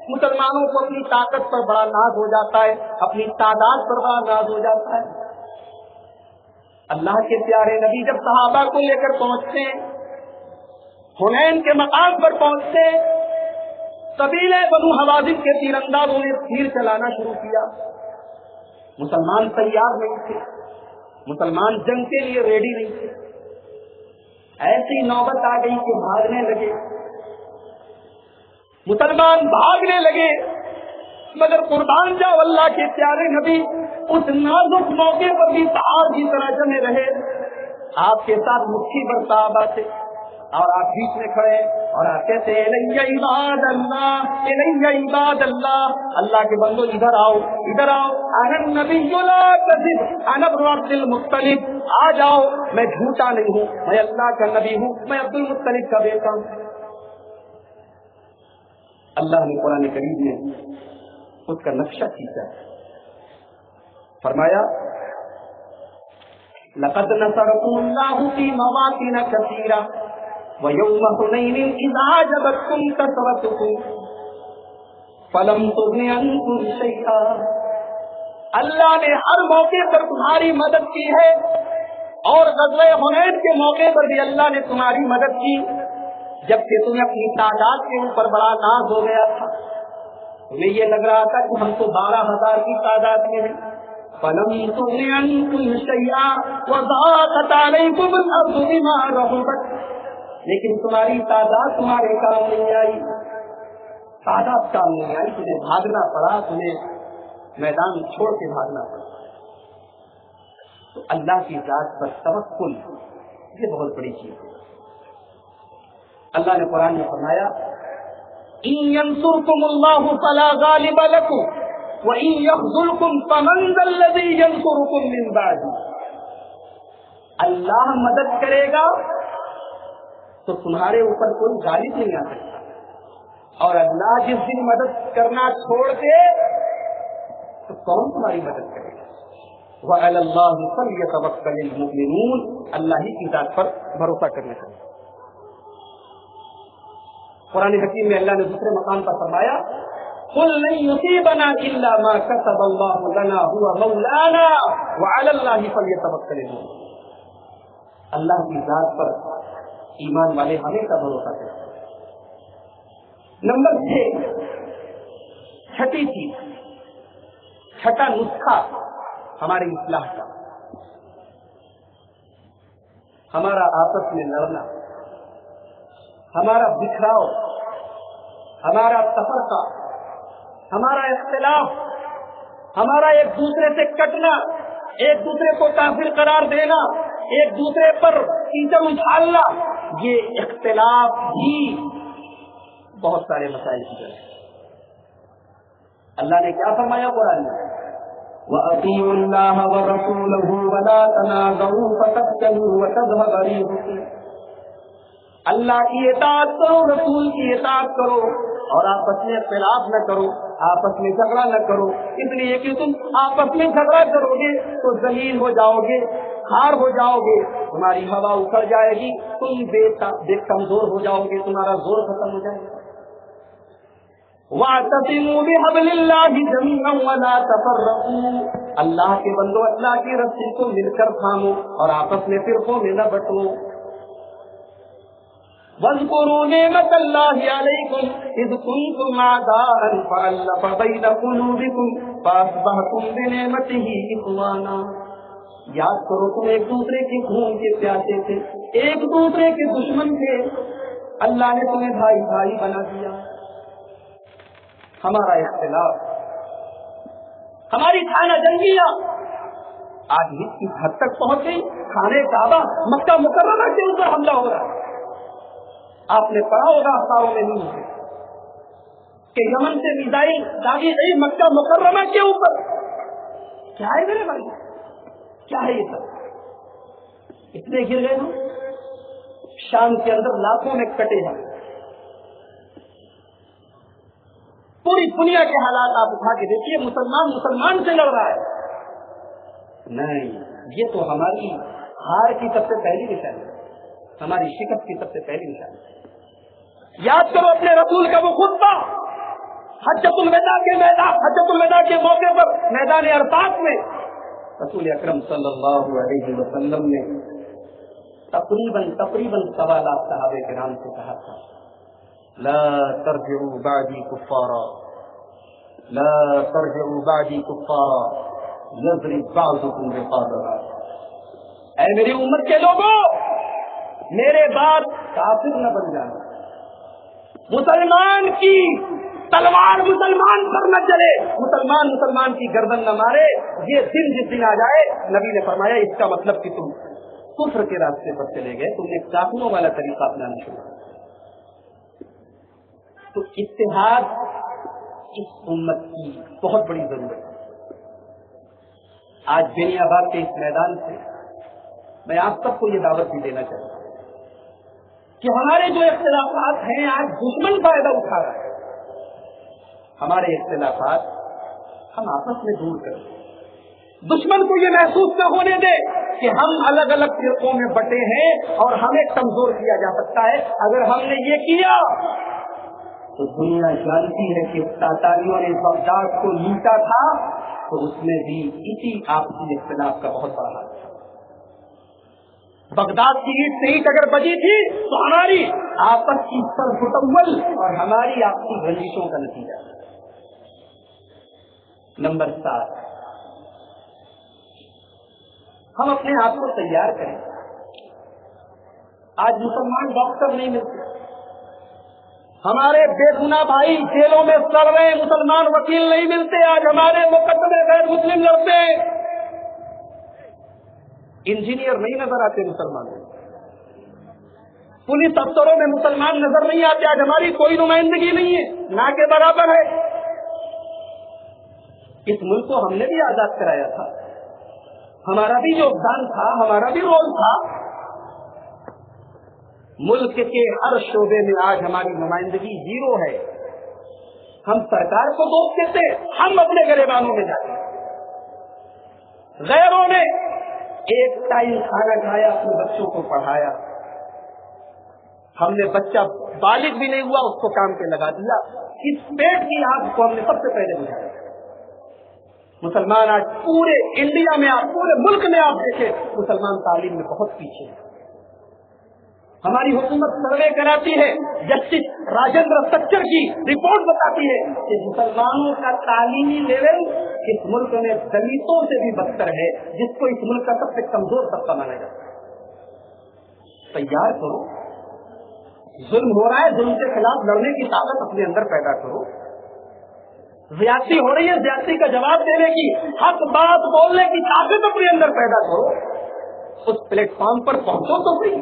مسلمانوں کو اپنی طاقت پر بڑا ناز ہو جاتا ہے، اپنی تعداد پر بڑا ناز ہو جاتا ہے۔ اللہ کے پیارے نبی جب صحابہ کو لے کر پہنچتے ہیں، حنین کے مقام پر پہنچتے ہیں، قبیلے بنو حوازن کے تیر اندازوں نے تیر چلانا شروع کیا۔ مسلمان تیار نہیں تھے، مسلمان جنگ کے لیے ریڈی نہیں تھے۔ ایسی نوبت آ گئی کہ بھاگنے لگے، مسلمان بھاگنے لگے، مگر قربان جاؤ اللہ کے پیارے نبی اس نازک موقع پر بھی صحابہ کی طرح جمے رہے۔ آپ کے ساتھ مٹھی بھر صحابہ تھے، اور آپ بیچ میں کھڑے اور آپ کہتے ہیں الیہ عباد اللہ، الیہ عباد اللہ، اللہ کے بندو ادھر آؤ، ادھر آؤ، انا النبی لا کذب انا ابن عبد المطلب، آ جاؤ، میں جھوٹا نہیں ہوں، میں اللہ کا نبی ہوں، میں عبد المطلب کا بیٹا ہوں۔ اللہ نے قرآن کریم میں اس کا نقشہ کھینچا، فرمایا لقد نصركم الله في مواطن كثيرة وَيَوْمَ حُنَيْنٍ إِذْ أَعْجَبَتْكُمْ كَثْرَتُكُمْ فَلَمْ تُغْنِ عَنْكُمْ شَيْئًا، اللہ نے ہر موقع پر تمہاری مدد کی ہے، اور غزوہ حنین کے موقع پر بھی اللہ نے تمہاری مدد کی، جبکہ تمہیں اپنی تعداد کے اوپر بڑا ناز ہو گیا تھا، تمہیں یہ لگ رہا تھا کہ ہم تو 12,000 کی تعداد میں ہیں۔ فَلَمْ تُغْنِ عَنْكُمْ شَيْئًا وَضَاقَتْ عَلَيْكُمُ الْأَرْضُ بِمَا رَحُبَتْ، لیکن تمہاری تعداد تمہارے کام نہیں آئی، تعداد کام نہیں آئی، تمہیں بھاگنا پڑا، تمہیں میدان چھوڑ کے بھاگنا پڑا۔ تو اللہ کی ذات پر توکل یہ بہت بڑی چیز ہے۔ اللہ نے قرآن میں فرمایا إِن يَنْصُرْكُمُ اللَّهُ فَلَا غَالِبَ لَكُمْ وَإِن يَخْذُلْكُمْ فَمَنْ ذَا الَّذِي يَنْصُرُكُمْ مِنْ بَعْدِهِ، اللہ مدد کرے گا تو تمہارے اوپر کوئی غالب نہیں آ سکتا، اور اللہ جس دن مدد کرنا چھوڑ دے تو کون تمہاری مدد کرے گا؟ وَعَلَى اللَّهِ فَلْيَتَوَكَّلِ الْمُؤْمِنُونَ، اللہ ہی کی ذات پر بھروسہ کرنے چاہیے۔ قرآن حکیم میں اللہ نے دوسرے مقام پر فرمایا قُلْ لَن يُصِيبَنَا إِلَّا مَا كَتَبَ اللَّهُ لَنَا هُوَ مَوْلَانَا وَعَلَى اللَّهِ فَلْيَتَوَكَّلِ الْمُؤْمِنُونَ، اللہ کی ذات پر ایمان والے ہمیشہ بھروسہ کرتے ہیں۔ نمبر 6، چھٹی چیز، چھٹا نسخہ ہماری اصلاح کا، ہمارا آپس میں لڑنا، ہمارا بکھراؤ، ہمارا تفرقہ، ہمارا اختلاف، ہمارا ایک دوسرے سے کٹنا، ایک دوسرے کو کافر قرار دینا، ایک دوسرے پر کیچڑ اچھالنا، یہ اختلاف بھی بہت سارے مسائل کی جگہ ہے۔ اللہ نے کیا فرمایا قرآن میں؟ وَأَطِيعُوا اللَّهَ وَرَسُولَهُ وَلَا تَنَازَعُوا فَتَفْشَلُوا وَتَذْهَبَ رِيحُكُمْ۔ اللہ کی اطاعت کرو، رسول کی اطاعت کرو، اور آپس میں اختلاف نہ کرو، آپس میں جھگڑا نہ کرو، اس لیے کہ تم آپس میں جھگڑا کرو گے تو ذلیل ہو جاؤ گے، ہار ہو جاؤ گے، تمہاری ہوا اکھڑ جائے گی، تم بے کمزور ہو جاؤ گے، تمہارا زور ختم ہو جائے گا۔ وَاعْتَصِمُوا بِحَبْلِ اللَّهِ جَمِيعًا وَلَا تَفَرَّقُوا، اللہ کے بندو اللہ کی رسی کو مل کر تھامو اور آپس میں فرقوں میں نہ بٹو۔ وَاذْكُرُوا نِعْمَةَ اللَّهِ عَلَيْكُمْ إِذْ كُنتُمْ أَعْدَاءً فَأَلَّفَ بَيْنَ قُلُوبِكُمْ فَأَصْبَحْتُمْ بِنِعْمَتِهِ إِخْوَانًا۔ یاد کرو تم ایک دوسرے کے خون کے پیاسے تھے، ایک دوسرے کے دشمن تھے، اللہ نے تمہیں بھائی بھائی بنا دیا۔ ہمارا اختلاف، ہماری خانہ جنگیاں آج اس حد تک پہنچ گئی، خانہ کعبہ مکہ مکرمہ کے اوپر حملہ ہو رہا ہے۔ آپ نے پڑھا ہوگا اخباروں میں نہیں ہے کہ یمن سے میزائل داغی گئی مکہ مکرمہ کے اوپر۔ کیا ہے میرے بھائی، کیا ہے یہ سب؟ اتنے گر گئے ہم، شام کے اندر لاکھوں میں کٹے ہیں۔ پوری دنیا کے حالات آپ اٹھا کے دیکھیے، مسلمان سے لڑ رہا ہے۔ نہیں، یہ تو ہماری ہار کی سب سے پہلی نشانی ہے، ہماری شکست کی سب سے پہلی نشانی ہے۔ یاد کرو اپنے رسول کا وہ خطبہ حجۃ الوداع کے موقع پر میدان عرفات میں رسول اکرم صلی اللہ علیہ وسلم نے تقریباً 1.25 لاکھ صحابہ کرام سے کہا تھا، لا ترجعوا بعدی کفارا، لا ترجعوا بعدی کفارا یضرب بعضکم رقاب بعض۔ اے میری امت کے لوگوں، میرے بعد کافر نہ بن جانا، مسلمان کی تلوار مسلمان پر نہ چلے، مسلمان کی گردن نہ مارے۔ یہ دن جس دن آ جائے، نبی نے فرمایا اس کا مطلب کہ تم کفر کے راستے پر چلے گئے، تم نے کافروں والا طریقہ اپنانا شروع کیا۔ تو اتحاد اس امت کی بہت بڑی ضرورت ہے۔ آج بینی آباد کے اس میدان سے میں آپ سب کو یہ دعوت بھی دینا چاہتا ہوں کہ ہمارے جو اختلافات ہیں آج دشمن فائدہ اٹھا رہا ہے، ہمارے اختلافات ہم آپس میں دور کریں، دشمن کو یہ محسوس نہ ہونے دے کہ ہم الگ الگ فرقوں میں بٹے ہیں اور ہمیں کمزور کیا جا سکتا ہے۔ اگر ہم نے یہ کیا تو دنیا جانتی ہے کہ تاتاریوں نے بغداد کو لوٹا تھا تو اس میں بھی اسی آپسی اختلاف کا بہت بڑا ہاتھ تھا۔ بغداد کی اینٹ سے اینٹ اگر بجی تھی تو ہماری آپس کی سرفتول اور ہماری آپسی رنجشوں کا نتیجہ۔ نمبر 7، ہم اپنے آپ کو تیار کریں۔ آج مسلمان ڈاکٹر نہیں ملتے، ہمارے بے گناہ بھائی جیلوں میں سڑ رہے، مسلمان وکیل نہیں ملتے، آج ہمارے مقدمے غیر مسلم لڑتے، انجینئر نہیں نظر آتے مسلمان، پولیس افسروں میں مسلمان نظر نہیں آتے، آج ہماری کوئی نمائندگی نہیں ہے، نہ کے برابر ہے۔ اس ملک کو ہم نے بھی آزاد کرایا تھا، ہمارا بھی یوگدان تھا، ہمارا بھی رول تھا۔ ملک کے ہر شعبے میں آج ہماری نمائندگی 0 ہے۔ ہم سرکار کو دوست دیتے، ہم اپنے گریبانوں میں جاتے، غیروں نے ایک ٹائم کھانا کھایا، اپنے بچوں کو پڑھایا، ہم نے بچہ بالغ بھی نہیں ہوا اس کو کام پہ لگا دیا۔ اس پیٹ کی آگ کو ہم نے سب سے پہلے بجھایا۔ مسلمان آج پورے انڈیا میں، آپ پورے ملک میں آپ دیکھیں، مسلمان تعلیم میں بہت پیچھے ہیں۔ ہماری حکومت سروے کراتی ہے، جسٹس راجندر سچر کی رپورٹ بتاتی ہے کہ مسلمانوں کا تعلیمی لیول اس ملک میں دلتوں سے بھی بدتر ہے، جس کو اس ملک کا سب سے کمزور طبقہ مانا جاتا ہے۔ تیار کرو، ظلم ہو رہا ہے، ظلم کے خلاف لڑنے کی طاقت اپنے اندر پیدا کرو، زیادتی ہو رہی ہے، زیادتی کا جواب دینے کی، حق بات بولنے کی طاقت اپنے اندر پیدا کرو، اس پلیٹ فارم پر پہنچو تو صحیح۔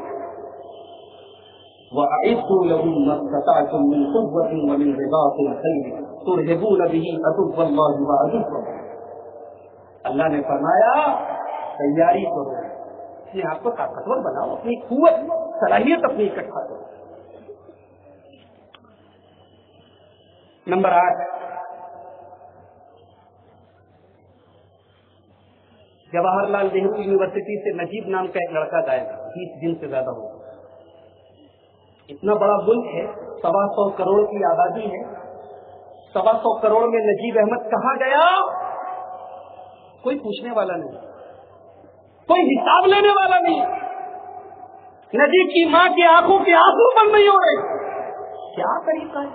وَأَعِدُّوا لَهُم مَّا اسْتَطَعْتُم مِّن قُوَّةٍ وَمِن رِّبَاطِ الْخَيْلِ تُرْهِبُونَ بِهِ عَدُوَّ اللَّهِ وَعَدُوَّكُمْ۔ اللہ نے فرمایا تیاری کرو، اپنے آپ کو طاقتور بناؤ، اپنی قوت صلاحیت اپنی اکٹھا کرو۔ نمبر 8، جواہر لال نہرو یونیورسٹی سے نجیب نام کا ایک لڑکا گائے گا، 20 دن سے زیادہ ہوگا۔ اتنا بڑا ملک ہے، 125 کروڑ کی آبادی ہے، 125 کروڑ میں نجیب احمد کہاں گیا؟ کوئی پوچھنے والا نہیں، کوئی حساب لینے والا نہیں۔ نجیب کی ماں کی آنکھوں کے آنسو بند نہیں ہو رہے۔ کیا طریقہ ہے؟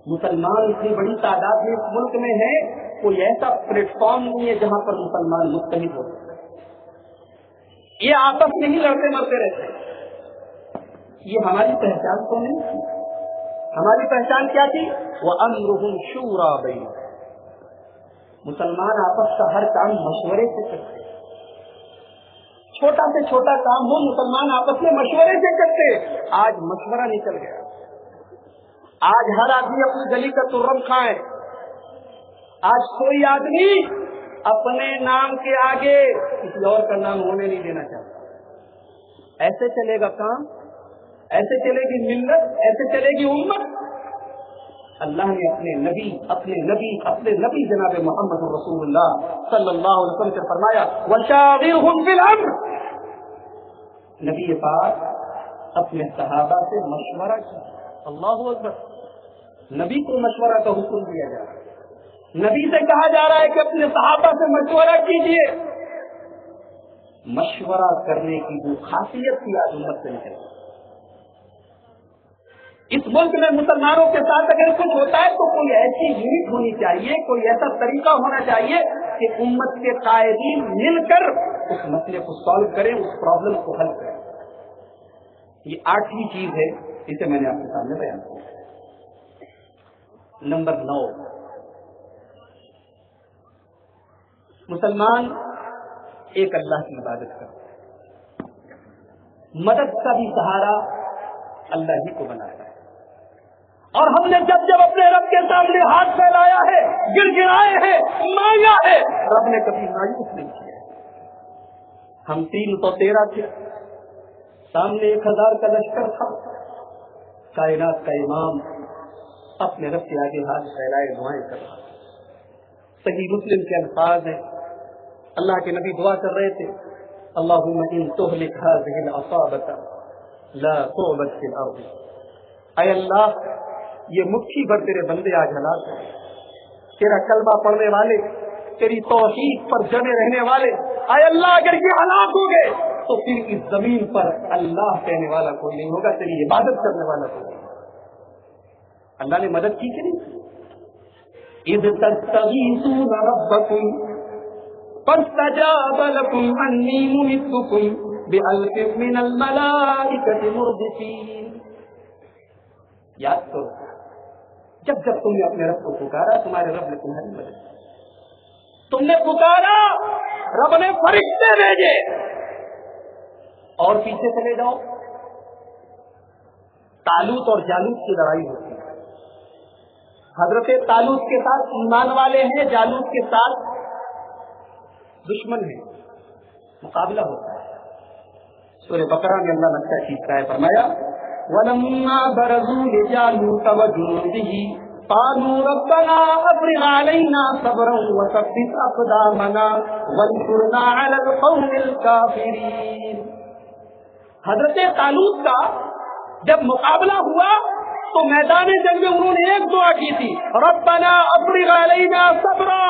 مسلمان اتنی بڑی تعداد میں اس ملک میں ہے، کوئی ایسا پلیٹ فارم نہیں ہے جہاں پر مسلمان متحد ہو سکتے، یہ آپس میں ہی لڑتے مرتے رہتے ہیں۔ یہ ہماری پہچان تو نہیں، ہماری پہچان کیا تھی؟ وَأَمْرُهُمْ شُورَىٰ بَيْنَهُمْ، مسلمان آپس کا ہر کام مشورے سے کرتے، چھوٹا سے چھوٹا کام وہ مسلمان آپس میں مشورے سے کرتے۔ آج مشورہ نکل گیا، آج ہر آدمی اپنی گلی کا ترم کھائے، آج کوئی آدمی اپنے نام کے آگے کسی اور کا نام ہونے نہیں دینا چاہتا۔ ایسے چلے گا کام، ایسے چلے گی ملت، ایسے چلے گی امت۔ اللہ نے اپنے نبی جناب محمد رسول اللہ صلی اللہ علیہ وسلم سے فرمایا وَشَاوِرْهُمْ فِي الْأَمْرِ، نبی پاک اپنے صحابہ سے مشورہ کیا۔ اللہ اکبر، نبی کو مشورہ کا حکم دیا جا رہا ہے، نبی سے کہا جا رہا ہے کہ اپنے صحابہ سے مشورہ کیجیے۔ مشورہ کرنے کی جو خاصیت تھی آج امت سے نکل، اس ملک میں مسلمانوں کے ساتھ اگر کچھ ہوتا ہے تو کوئی ایسی یونٹ ہونی چاہیے، کوئی ایسا طریقہ ہونا چاہیے کہ امت کے قائدین مل کر اس مسئلے کو سالو کریں، اس پرابلم کو حل کریں۔ یہ 8ویں چیز ہے، اسے میں نے آپ کے سامنے بیان کیا۔ نمبر 9، مسلمان ایک اللہ کی عبادت کرتا ہے، مدد کا بھی سہارا اللہ ہی کو بناتا ہے، اور ہم نے جب جب اپنے رب کے سامنے ہاتھ پھیلایا ہے، گر گرائے ہیں، مانگا ہے، رب نے کبھی مایوس نہیں کیا۔ ہم 313 تھے، سامنے 1000 کا لشکر تھا، کائنات کا امام اپنے رب کے آگے ہاتھ پھیلائے دعائیں کر رہا۔ صحیح مسلم کے الفاظ ہیں، اللہ کے نبی دعا کر رہے تھے اللہم ان تہلک ہذہ العصابۃ لا تعبد فی الارض، اے اللہ یہ مٹھی بھر تیرے بندے آج ہلاک ہیں، تیرا کلمہ پڑھنے والے، تیری توحید پر جمے رہنے والے، اے اللہ اگر یہ ہلاک ہو گئے تو پھر اس زمین پر اللہ کہنے والا کوئی نہیں ہوگا، تیری عبادت کرنے والا کوئی نہیں ہوگا۔ اللہ نے مدد کی کہ نہیں؟ اذ تستغیثون ربکم فاستجاب لکم انی ممدکم بألف من الملائکۃ مردفین۔ یاد کرو، جب جب تم نے اپنے رب کو پکارا تمہارے رب نے تمہاری مدد کی، تم نے پکارا رب نے فرشتے بھیجے۔ اور پیچھے چلے جاؤ، طالوت اور جالوت کی لڑائی ہوتی ہے، حضرت طالوت کے ساتھ ایمان والے ہیں، جالوت کے ساتھ دشمن ہیں، مقابلہ ہوتا ہے۔ سورہ بقرہ میں اللہ نقشہ کھینچتا ہے، فرمایا وَلَمَّا بَرَزُوا لِجَالُوتَ وَجُنُودِهِ قَالُوا رَبَّنَا أَفْرِغْ عَلَيْنَا صَبْرًا وَثَبِّتْ أَقْدَامَنَا وَانصُرْنَا عَلَى الْقَوْمِ الْكَافِرِينَ۔ حضرت طالوت کا جب مقابلہ ہوا تو میدان جنگ میں انہوں نے ایک دعا کی تھی، ربنا افرغ علینا صبرا،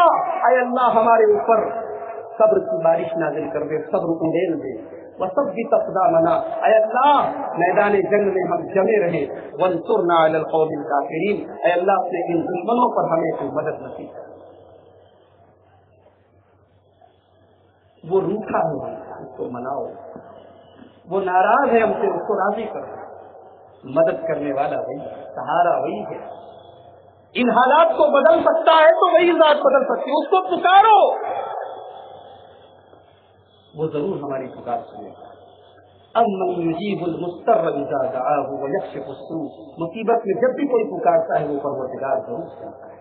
اے اللہ ہمارے اوپر صبر کی بارش نازل کر دے، صبر اڑیل دے، وثبت اقدامنا، اے اللہ میدان جنگ میں ہم جمے رہے، وانصرنا علی القوم الکافرین، اے اللہ اپنے ان دشمنوں پر ہمیں تو مدد نصیب کر۔ وہ روٹھا ہے اس کو مناؤ، وہ ناراض ہے ہم سے اس کو راضی کرو، مدد کرنے والا وہی، سہارا وہی ہے۔ ان حالات کو بدل سکتا ہے تو وہی ذات بدل سکتی ہے، اس کو پکارو، وہ ضرور ہماری پکار سنے گا۔ امن یجیب المضطر اذا دعاہ ویکشف السوء، مصیبت میں جب بھی کوئی پکارتا ہے وہ پروردگار ضرور سنتا ہے۔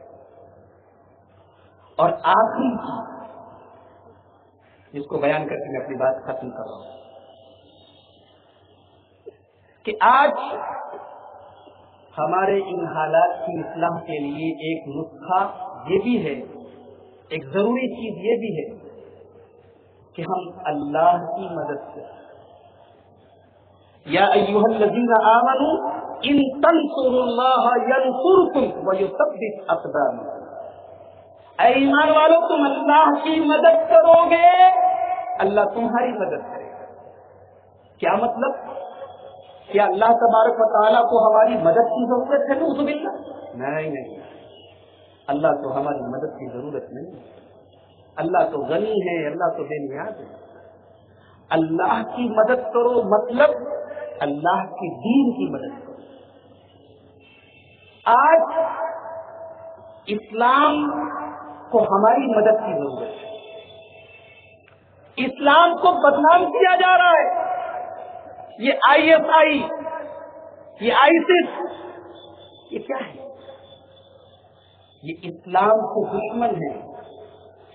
اور آخری چیز جس کو بیان کر کے میں اپنی بات ختم کر رہا ہوں کہ آج ہمارے ان حالات کی اصلاح کے لیے ایک نسخہ یہ بھی ہے، ایک ضروری چیز یہ بھی ہے کہ ہم اللہ کی مدد سے، یا ایھا الذین آمنوا ان تنصروا اللہ ینصرکم ویثبت اقدامکم، اے ایمان والو تم اللہ کی مدد کرو گے اللہ تمہاری مدد کرے گا۔ کیا مطلب؟ کیا اللہ تبارک و تعالیٰ کو ہماری مدد کی ضرورت ہے؟ نعوذ باللہ، نہیں، اللہ تو ہماری مدد کی ضرورت نہیں، اللہ تو غنی ہے، اللہ تو بے نیاز ہے۔ اللہ کی مدد کرو مطلب اللہ کی دین کی مدد کرو۔ آج اسلام کو ہماری مدد کی ضرورت ہے، اسلام کو بدنام کیا جا رہا ہے، یہ ISI، یہ ISIS، یہ کیا ہے؟ یہ اسلام کے دشمن ہیں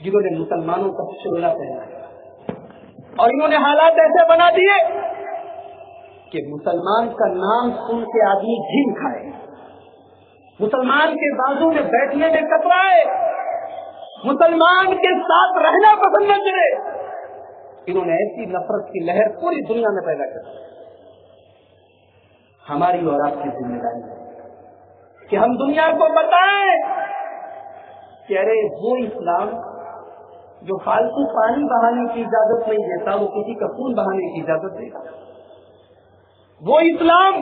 جنہوں نے مسلمانوں کا چولہا پہنا ہے، اور انہوں نے حالات ایسے بنا دیے کہ مسلمان کا نام سن کے آدمی گھن کھائے، مسلمان کے بازو میں بیٹھنے میں کترائے، مسلمان کے ساتھ رہنا پسند نہ کرے۔ انہوں نے ایسی نفرت کی لہر پوری دنیا میں پیدا کر دی۔ ہماری اور آپ کی ذمہ داری ہے کہ ہم دنیا کو بتائیں کہ ارے وہ اسلام جو فالتو پانی بہانے کی اجازت نہیں دیتا وہ کسی کا خون بہانے کی اجازت دے گا، وہ اسلام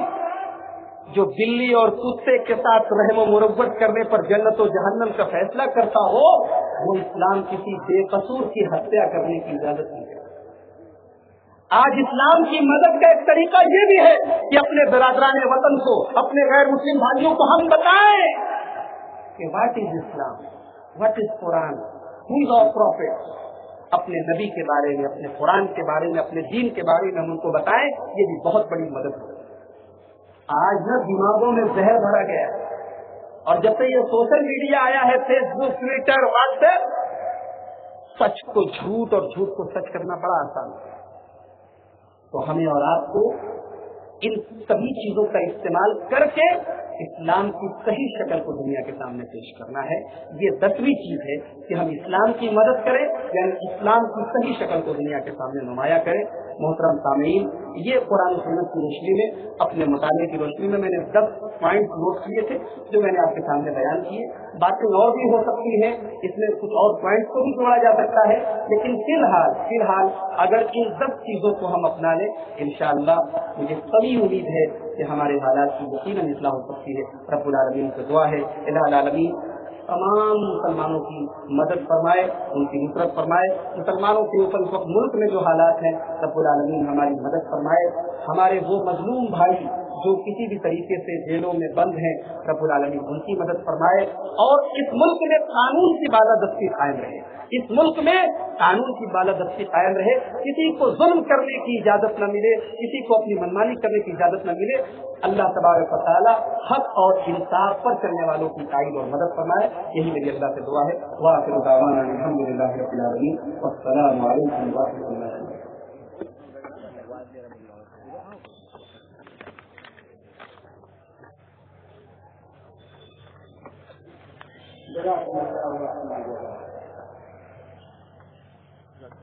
جو بلی اور کتے کے ساتھ رحم و مربت کرنے پر جنت و جہنم کا فیصلہ کرتا ہو، وہ اسلام کسی بے قصور کی ہتیا کرنے کی اجازت نہیں دیتا۔ آج اسلام کی مدد کا ایک طریقہ یہ بھی ہے کہ اپنے برادران وطن کو، اپنے غیر مسلم بھائیوں کو ہم بتائیں کہ what is Islam, what is Quran, who is our prophet, اپنے نبی کے بارے میں، اپنے قرآن کے بارے میں، اپنے دین کے بارے میں ہم ان کو بتائیں، یہ بھی بہت بڑی مدد ہے۔ آج نہ دماغوں میں زہر بھرا گیا ہے، اور جب سے یہ سوشل میڈیا آیا ہے، فیس بک، ٹویٹر، واٹس ایپ، سچ کو جھوٹ اور جھوٹ کو سچ کرنا بڑا آسان ہے۔ تو ہمیں اور آپ کو ان سبھی چیزوں کا استعمال کر کے اسلام کی صحیح شکل کو دنیا کے سامنے پیش کرنا ہے۔ یہ 10ویں چیز ہے کہ ہم اسلام کی مدد کریں، یعنی اسلام کی صحیح شکل کو دنیا کے سامنے نمایاں کریں۔ محترم سامعین، یہ قرآن و سنت کی روشنی میں، اپنے مطالعے کی روشنی میں نے 10 پوائنٹ نوٹ کیے تھے جو میں نے آپ کے سامنے بیان کیے۔ باتیں اور بھی ہو سکتی ہیں، اس میں کچھ اور پوائنٹ کو بھی جوڑا جا سکتا ہے، لیکن فی الحال اگر ان 10 چیزوں کو ہم اپنا لیں، انشاءاللہ مجھے سبھی امید ہے کہ ہمارے حالات کی یقیناً اصلاح ہو سکتی ہے۔ رب العالمین سے دعا ہے الہ العالمین تمام مسلمانوں کی مدد فرمائے، ان کی نصرت فرمائے۔ مسلمانوں کے اوپر اس وقت ملک میں جو حالات ہیں، رب العالمین ہماری مدد فرمائے۔ ہمارے وہ مظلوم بھائی جو کسی بھی طریقے سے جیلوں میں بند ہیں، رب العالمین ان کی مدد فرمائے، اور اس ملک میں قانون کی بالادستی قائم رہے، اس ملک میں قانون کی بالادستی قائم رہے، کسی کو ظلم کرنے کی اجازت نہ ملے، کسی کو اپنی منمانی کرنے کی اجازت نہ ملے۔ اللہ تبارک و تعالی حق اور انصاف پر چلنے والوں کی تائید اور مدد فرمائے، یہی میری اللہ سے دعا ہے۔ وآخر دعوانا الحمدللہ رب العالمین، والسلام علیکم ورحمۃ اللہ وبرکاتہ۔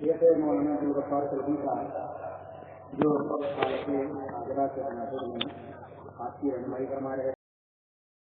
یہ مولانا عبدالغفار سلفی صاحب جو حضرات کے تناظر میں آپ کی رہنمائی فرما رہے ہیں۔